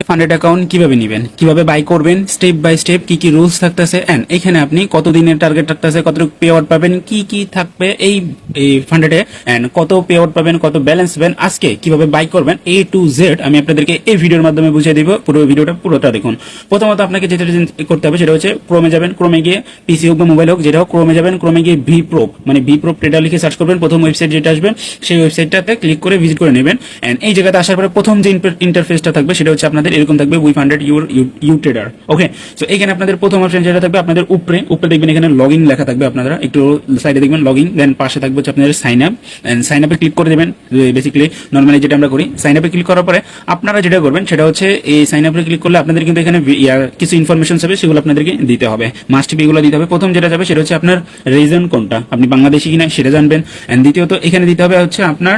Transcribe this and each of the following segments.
Funded account কিভাবে নেবেন, কিভাবে বাই করবেন, স্টেপ বাই স্টেপ কি কি রুলস থাকতেছে, এন্ড এখানে আপনি কত দিনের টার্গেট থাকতেছে, কতটুকু পে আউট পাবেন, কি কি থাকবে এই ফান্ডেডে, এন্ড কত পে আউট পাবেন, কত ব্যালেন্স পাবেন, আজকে কিভাবে বাই করবেন A to Z আমি আপনাদেরকে এই ভিডিওর মাধ্যমে বুঝিয়ে দিব। পুরো ভিডিওটা পুরোটা দেখুন। প্রথমত আপনাকে যেটা করতে হবে সেটা হচ্ছে ক্রোমে যাবেন, ক্রোমে গিয়ে পিসি হোক বা মোবাইল হোক যেটা হোক, ক্রোমে যাবেন, ক্রোমে গিয়ে ভিপ্রো মানে ভিপ্রো ট্রেডার লিখে সার্চ করবেন। প্রথম ওয়েবসাইট যেটা আসবে সেই ওয়েবসাইটটাতে ক্লিক করে ভিজিট করে নেবেন। এন্ড এই জায়গাতে আসার পরে প্রথম যে ইন্টারফেসটা থাকবে সেটা হচ্ছে আপনাদের এরকম থাকবে, we funded you trader. Okay, so এখানে আপনাদের প্রথম অপশন যেটা থাকবে আপনাদের উপরে দেখবেন এখানে লগইন লেখা থাকবে, আপনারা একটু সাইডে দেখবেন লগইন, দেন পাশে থাকবে হচ্ছে আপনাদের সাইন আপ, এন্ড সাইন আপে ক্লিক করে দেবেন। বেসিক্যালি নর্মালি যেটা আমরা করি, সাইন আপে ক্লিক করার পরে আপনারা যেটা করবেন সেটা হচ্ছে এই সাইন আপে ক্লিক করলে আপনাদের কিন্তু এখানে কিছু ইনফরমেশন হবে, সেগুলো আপনাদেরকে দিতে হবে, মাস্ট বি এগুলো দিতে হবে। প্রথম যেটা যাবে সেটা হচ্ছে আপনার রিজন কোনটা, আপনি বাংলাদেশি কিনা সেটা জানবেন। এন্ড দ্বিতীয়ত এখানে দিতে হবে হচ্ছে আপনার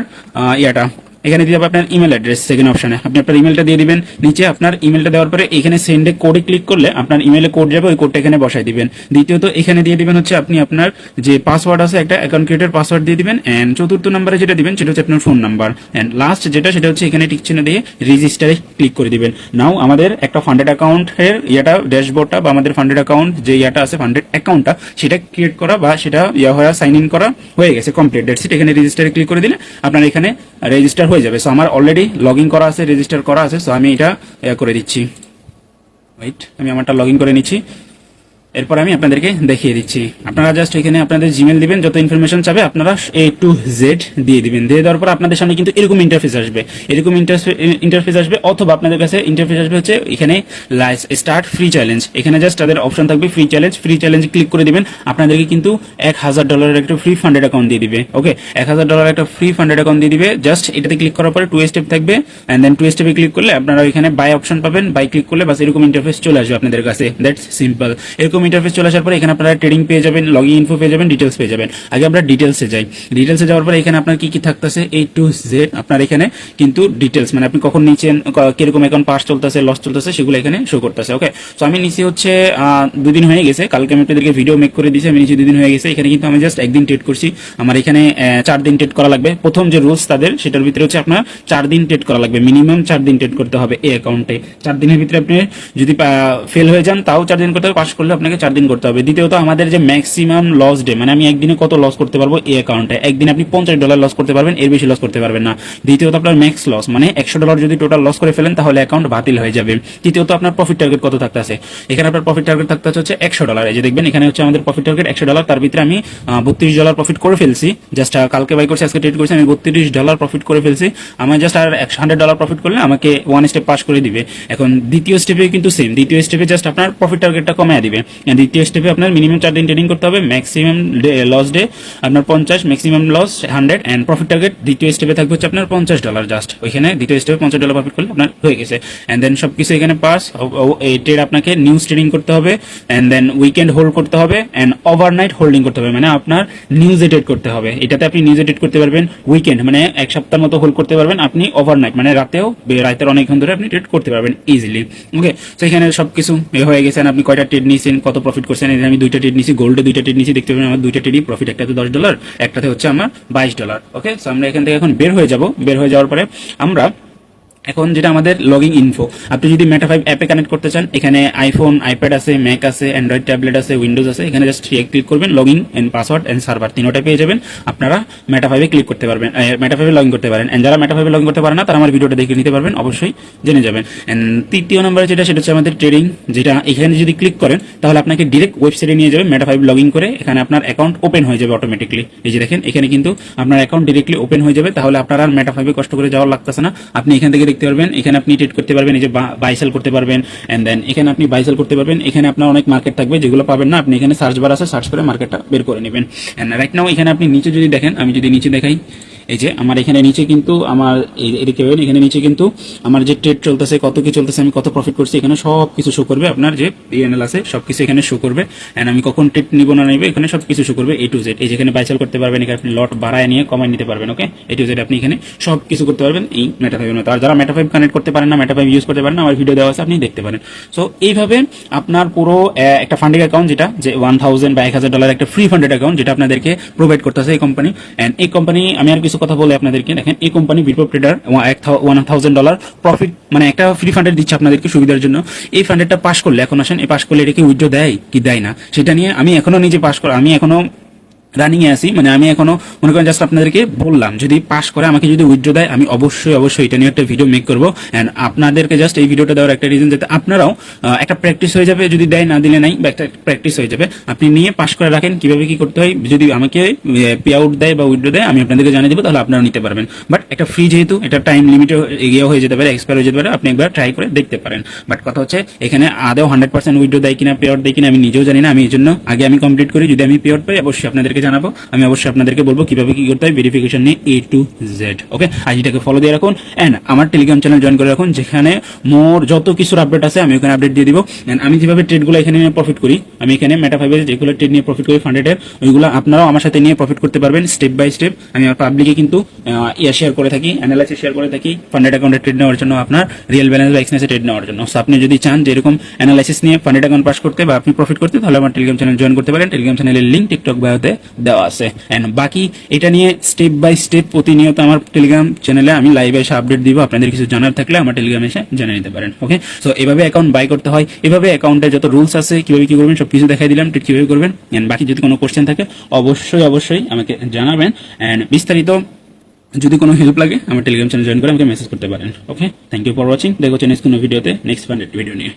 এখানে দিতে হবে আপনার ইমেল অ্যাড্রেস। সেকেন্ড অপশনে আপনি আপনার ইমেলটা দিয়ে দিবেন। নিচে আপনার ইমেলটা দেওয়ার পরে এখানে সেন্ডে কোডে ক্লিক করলে আপনার ইমেলে কোড যাবে, ওই কোডটা এখানে বসাই দিবেন। দ্বিতীয়ত এখানে দিয়ে দিবেন হচ্ছে আপনি আপনার যে পাসওয়ার্ড আছে একটা অ্যাকাউন্ট ক্রিয়েটের পাসওয়ার্ড দিয়ে দিবেন। এন্ড চতুর্থ নম্বরে যেটা দিবেন সেটা হচ্ছে আপনার ফোন নাম্বার। এন্ড লাস্ট যেটা সেটা হচ্ছে এখানে টিক চিহ্ন দিয়ে রেজিস্টারে ক্লিক করে দিবেন। নাও আমাদের একটা ফান্ডেড অ্যাকাউন্টের ড্যাশবোর্ডটা বা আমাদের ফান্ডেড অ্যাকাউন্ট যে আছে ফান্ডেড অ্যাকাউন্টটা সেটা ক্রিয়েট করা বা সেটা হয়ে সাইন ইন করা হয়ে গেছে, কমপ্লিট। That's it. এখানে রেজিস্টারে ক্লিক করে দিলে আপনার এখানে রেজিস্টার হয়ে যাবে। সো আমার অলরেডি লগ ইন করা আছে, রেজিস্টার করা আছে, সো আমি এটা করে দিচ্ছি। ওয়েট, আমি আমারটা লগ ইন করে নিচ্ছি, এরপর আমি আপনাদেরকে দেখিয়ে দিচ্ছি। আপনারা জাস্ট এখানে আপনাদের জিমেল দিবেন, যত ইনফরমেশন চাবে আপনারা A to Z দিয়ে দিবেন। দিয়ে দেওয়ার পর আপনাদের সামনে কিন্তু এরকম ইন্টারফেস আসবে, অথবা আপনাদের কাছে ইন্টারফেস আসবে হচ্ছে এখানে স্টার্ট ফ্রি চ্যালেঞ্জ। এখানে জাস্ট তাদের অপশন থাকবে ফ্রি চ্যালেঞ্জ ক্লিক করে দিবেন। আপনাদেরকে কিন্তু $1000 একটা ফ্রি ফান্ডেড অ্যাকাউন্ট দিয়ে দিবে। ওকে, $1000 একটা ফ্রি ফান্ডেড অ্যাকাউন্ট দিয়ে দিবে। জাস্ট এটাতে ক্লিক করার পরে 2 স্টেপ থাকবে, এন্ড দেন 2 স্টেপে ক্লিক করলে আপনারা এখানে বাই অপশন পাবেন। বাই ক্লিক করলে বাস এরকম ইন্টারফেস চলে আসবে আপনাদের কাছে। That's simple. এরকম ইন্টারফেস চলে আসার পরে এখানে আপনারা ট্রেডিং পেয়ে যাবেন, লগইন ইনফো পেয়ে যাবেন, ডিটেলস পেয়ে যাবেন। আগে আমরা ডিটেলসে যাই। ডিটেলসে যাওয়ার পরে এখানে আপনার কি কি থাকতেছে A to Z আপনার এখানে কিন্তু ডিটেলস মানে আপনি কখন নিচেন, কিরকম অ্যাকাউন্ট পাস চলতেছে, লস চলতেছে, সেগুলো এখানে শো করতেছে। ওকে, সো আমি নিচে হচ্ছে 2 দিন হয়ে গেছে, কালকে আমি আপনাদেরকে ভিডিও মেক করে দিয়েছি, আমি নিচে 2 দিন হয়ে গেছে। এখানে কিন্তু আমি জাস্ট একদিন ট্রেড করছি। আমার এখানে 4 দিন ট্রেড করা লাগবে। প্রথম যে রুলস তাদের সেটার ভিতরে হচ্ছে আপনার 4 দিন ট্রেড করা লাগবে, মিনিমাম 4 দিন ট্রেড করতে হবে এই অ্যাকাউন্টে। 4 দিনের ভিতরে আপনি যদি ফেল হয়ে যান তাও 4 দিন করতে হবে, পাস করলে আপনাকে 4 দিন করতে হবে। দ্বিতীয়ত আমাদের যে ম্যাক্সিমাম লস ডে মানে আমি একদিনে কত লস করতে পারবো এই অ্যাকাউন্টে, একদিন আপনি $50 লস করতে পারবেন, এর বেশি লস করতে পারবেন না। দ্বিতীয়ত আপনার ম্যাক্স লস মানে $100 যদি টোটাল লস করে ফেলেন তাহলে অ্যাকাউন্ট বাতিল হয়ে যাবে। তৃতীয়ত আপনার প্রফিট টার্গেট কত থাকতে আছে, এখানে আপনার প্রফিট টার্গেট থাকতে হচ্ছে $100। এই যে দেখবেন এখানে হচ্ছে আমাদের প্রফিট টার্গেট $100, তার ভিতরে আমি $32 প্রফিট করে ফেলছি। জাস্ট কালকে বাই করছি, আজকে ট্রেড করছি, আমি $32 প্রফিট করে ফেলছি। আমার জাস্ট আর $100 প্রফিট করলে আমাকে 1 স্টেপ পাস করে দিবে। এখন দ্বিতীয় স্টেপে কিন্তু সেম, দ্বিতীয় স্টেপে জাস্ট আপনার প্রফিট টার্গেটটা কমিয়ে দিবে। দ্বিতীয় স্টেপে আপনার মিনিমাম 4 দিন ট্রেডিং করতে হবে, ম্যাক্সিমাম লস ডে আপনার 50, maximum loss 100, and profit target দ্বিতীয় স্টেপে থাকবে হচ্ছে আপনার $50। জাস্ট ওইখানে দ্বিতীয় স্টেপে $50 প্রফিট করলে আপনার হয়ে গেছে। এন্ড দেন সবকিছু এখানে পাস। এই ট্রেড আপনাকে নিউজ ট্রেডিং করতে হবে, এন্ড দেন উইকেন্ড হোল্ড করতে হবে, এন্ড ওভারনাইট হোল্ডিং করতে হবে, মানে আপনার নিউজে ট্রেড করতে হবে। এটাতে আপনি নিউজে ট্রেড করতে পারবেন, উইকেন্ড মানে এক সপ্তাহের মতো হোল্ড করতে পারবেন, আপনি ওভারনাইট মানে রাতের অনেকক্ষণ ধরে আপনি ট্রেড করতে পারবেন ইজিলি। ওকে, তো এখানে সবকিছু হয়ে গেছে। আপনি কয়টা ট্রেড নিয়েছেন, কত প্রফিট করছেন, আমি 2টা ট্রেড নিয়েছি, গোল্ডে 2টা ট্রেড নিয়েছি, দেখতে পাবেন আমার 2টা ট্রেডই প্রফিট, একটাতে $10, একটাতে হচ্ছে আমার $22। ওকে, সো আমরা এখান থেকে এখন বের হয়ে যাব। বের হয়ে যাওয়ার পরে আমরা এখন যেটা আমাদের লগইন ইনফো, আপনি যদি মেটা 5 অ্যাপে কানেক্ট করতে চান, এখানে আইফোন, আইপ্যাড আছে, ম্যাক আছে, অ্যান্ড্রয়েড ট্যাবলেট আছে, উইন্ডোজ আছে। এখানে জাস্ট ক্লিক করবেন, login and password and server 3টা পেয়ে যাবেন। আপনারা মেটা 5 ক্লিক করতে পারবেন, মেটা 5 লগইন করতে পারেন। এন্ড যারা মেটা 5 লগইন করতে পারে না তারা আমার ভিডিওটা দেখে নিতে পারবেন, অবশ্যই জেনে যাবেন। এন্ড তৃতীয় নম্বরে যেটা সেটা হচ্ছে আমাদের ট্রেডিং, যেটা এখানে যদি ক্লিক করেন তাহলে আপনাকে ডিরেক্ট ওয়েবসাইটে নিয়ে যাবে। মেটা 5 লগইন করে এখানে আপনার অ্যাকাউন্ট ওপেন হয়ে যাবে অটোমেটিকলি। এই যে দেখেন এখানে কিন্তু আপনার অ্যাকাউন্ট ডিরেক্টলি ওপেন হয়ে যাবে, তাহলে আপনার আর মেটা 5 কষ্ট করে যাওয়ার লাগতেছে না। আপনি এখান থেকে দেখতে পারবেন, এখানে আপনি ট্রেড করতে পারবেন, এই যে বাই সেল করতে পারবেন, এন্ড দেন এখানে আপনি বাই সেল করতে পারবেন। এখানে আপনার অনেক মার্কেট থাকবে যেগুলো পাবেন না, আপনি এখানে সার্চ বার আছে, সার্চ করে মার্কেটটা বের করে নেবেন। এন্ড রাইট নাও এখানে আপনি নিচে যদি দেখেন, আমি যদি নিচে দেখাই, এই যে আমার এখানে নিচে কিন্তু আমার এদিকে এখানে নিচে কিন্তু আমার যে ট্রেড চলতেছে, কত কি চলতেছে, আমি কত প্রফিট করছি, এখানে সব কিছু শো করবে। আপনার যে পিএনএল আছে সবকিছু এখানে শো করবে, এন্ড আমি কখন ট্রেড নিব না নিব এখানে সবকিছু শো করবে A to Z। এই যেখানে বাই সেল করতে পারবেন, এখানে আপনি লট বাড়ায় নিয়ে কমায় নিতে পারবেন। ওকে, A to Z আপনি এখানে সব কিছু করতে পারবেন এই মেটা 5 এর মতো। আর যারা মেটা 5 কানেক্ট করতে পারেন না, মেটা 5 ইউজ করতে পারেন না, আমার ভিডিও দেওয়া আছে, আপনি দেখতে পারেন। সো এইভাবে আপনার পুরো একটা ফান্ডিং অ্যাকাউন্ট, যেটা যে $1000 বা $1000 একটা ফ্রি ফান্ডেড অ্যাকাউন্ট, যেটা আপনাদেরকে প্রোভাইড করতেছে এই কোম্পানি। এন্ড এই কোম্পানি আমি আর কিছু কিছু কথা বলে আপনাদেরকে। দেখেন এই কোম্পানি বিটপপ ট্রেডার $1000 প্রফিট মানে একটা ফ্রি ফান্ডের দিচ্ছে আপনাদেরকে সুবিধার জন্য। এই ফান্ডেরটা পাস করলে, এখন আসেন এই পাস করলে এটা কি উইথড্র দেয় কি দেয় না সেটা নিয়ে আমি এখনো নিজে পাস করা, আমি এখনো রানিং এ আছি, মানে আমি এখনো মনে করেন জাস্ট আপনাদেরকে বললাম, যদি পাস করে আমাকে যদি উইথড্র দেয় আমি অবশ্যই এটা নিয়ে একটা ভিডিও মেক করবো। এন্ড আপনাদেরকে জাস্ট এই ভিডিওটা দেওয়ার একটা রিজন যাতে আপনারাও একটা প্র্যাকটিস হয়ে যাবে, যদি দেয় না দিলে নাই বা একটা প্র্যাকটিস হয়ে যাবে। আপনি নিয়ে পাস করে রাখেন কিভাবে কি করতে হয়, যদি আমাকে পে আউট দেয় বা উইথড্র দেয় আমি আপনাদেরকে জানিয়ে দেবো, তাহলে আপনারা নিতে পারবেন। বাট একটা ফ্রি যেহেতু এটা টাইম লিমিটে এগিয়ে হয়ে যেতে পারে, এক্সপায়ার হয়ে যেতে পারে, আপনি একবার ট্রাই করে দেখতে পারেন। বাট কথা হচ্ছে এখানে আদৌ 100% উইথড্র দেয় কিনা পে আউট দেয় কিনা আমি নিজেও জানি না। আমি এই জন্য আগে আমি কমপ্লিট করি, যদি আমি পে আউট পাই অবশ্যই আপনাদেরকে জানাবো, আমি অবশ্যই আপনাদেরকে বলবো কিভাবে কি করতে হয় ভেরিফিকেশন নিয়ে A to Z। ওকে, আইডিটাকে ফলো দিয়ে রাখুন এন্ড আমার টেলিগ্রাম চ্যানেল জয়েন করে রাখুন, যেখানে মোর যত কিছুর আপডেট আছে আমি ওখানে আপডেট দিয়ে দিব। এন্ড আমি যেভাবে ট্রেডগুলো এখানে নিয়ে প্রফিট করি, আমি এখানে মেটা ফাইভে যেগুলো ট্রেড নিয়ে প্রফিট করি ফান্ডেডের, ওইগুলো আপনারাও আমার সাথে নিয়ে প্রফিট করতে পারবেন স্টেপ বাই স্টেপ। আমি আমার পাবলিকে কিন্তু শেয়ার করে থাকি, অ্যানালাইসিস শেয়ার করে থাকি ফান্ডেড অ্যাকাউন্টে ট্রেড নেওয়ার জন্য, আপনার রিয়েল ব্যালেন্স বা এক্সনেসে ট্রেড নেওয়ার জন্য। সো আপনি যদি চান যে এরকম অ্যানালাইসিস নিয়ে ফান্ডেড অ্যাকাউন্ট পাস করতে বা আপনি প্রফিট করতে, তাহলে আমার টেলিগ্রাম চ্যানেল জয়েন করতে পারেন। টেলিগ্রাম চ্যানেলের লিঙ্ক টিকটক বায়োতে দেওয়া আছে। এন্ড বাকি এটা নিয়ে স্টেপ বাই স্টেপ প্রতিনিয়ত আমার টেলিগ্রাম চ্যানেলে আমি লাইভে এসে আপডেট দিব। আপনাদের কিছু জানার থাকলে আমার টেলিগ্রামে এসে জেনে নিতে পারেন। ওকে, সো এভাবে অ্যাকাউন্ট বাই করতে হয়, এভাবে অ্যাকাউন্টে যত রুলস আছে কিভাবে কি করবেন সবকিছু দেখাই দিলাম, ঠিক কিভাবে করবেন। এন্ড বাকি যদি কোনো কোশ্চেন থাকে অবশ্যই আমাকে জানাবেন। এন্ড বিস্তারিত যদি কোনো হেল্প লাগে আমার টেলিগ্রাম চ্যানেল জয়েন করে আমাকে মেসেজ করতে পারেন। ওকে, থ্যাংক ইউ ফর ওয়াচিং। দেখা হচ্ছে নেক্সট কোনো ভিডিওতে, নেক্সট ভিডিও নিয়ে।